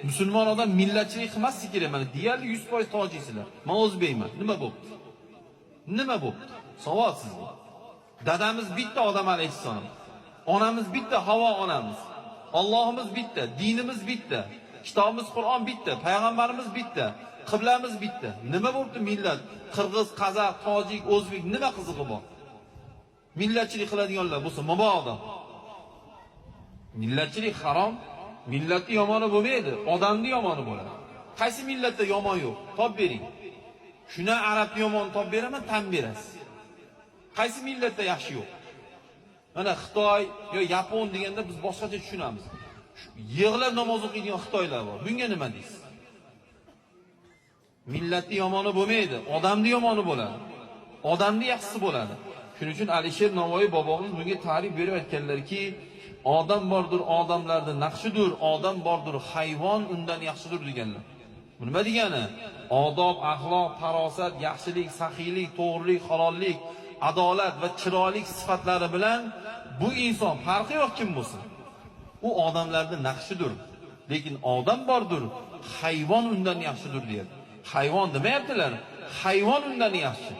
Musulmon odam millatchilik qilmasligi kerak. Mana deyarli 100% tojiksizlar. Men o'zbekman. Nima bo'pti? Nima bo'pti? Savol sizga. Dadamiz bitta odam alayhissalom. Onamiz bitta Havo onamiz. Allohimiz bitta, dinimiz bitta, kitobimiz Qur'on bitta, payg'ambarimiz bitta, qiblamiz bitta. Nima bo'pti millat? Qirg'iz, qozoq, tojik, o'zbek nima qizig'i bor? Millatchilik qiladiganlar bo'lsa, mabodo. Millatchilik harom. Millatni yomoni bo'lmaydi, odamni yomoni bo'ladi. Qaysi millatda yomon yo'q? Top bering. Shuna arabni yomon top beraman, tan berasiz. Qaysi millatda yaxshi yo'q? Mana Xitoy yo Yapon deganda biz boshqacha tushunamiz. Yig'lab namoz o'qiydigan Xitoylar bor. Bunga nima deysiz? Millatni yomoni bo'lmaydi, odamni yomoni bo'ladi. Odamni yaxshisi bo'ladi. Shuning uchun Alisher Navoiy bobomiz bunga ta'rif berib aytganlarki, odam bordir, odamlarning naqshidir, odam bordir, hayvon undan yaxshidir deganlar. Bu nima degani? Odob, axloq, farosat, yaxshilik, saxiylik, to'g'rilik, halollik, adolat va chiroyli sifatlari bilan bu inson farqi yo'q kim bo'lsin. U odamlarning naqshidir. Lekin odam bordir, hayvon undan yaxshidir deydi. Hayvon demayaptilar, hayvon undan yaxshi.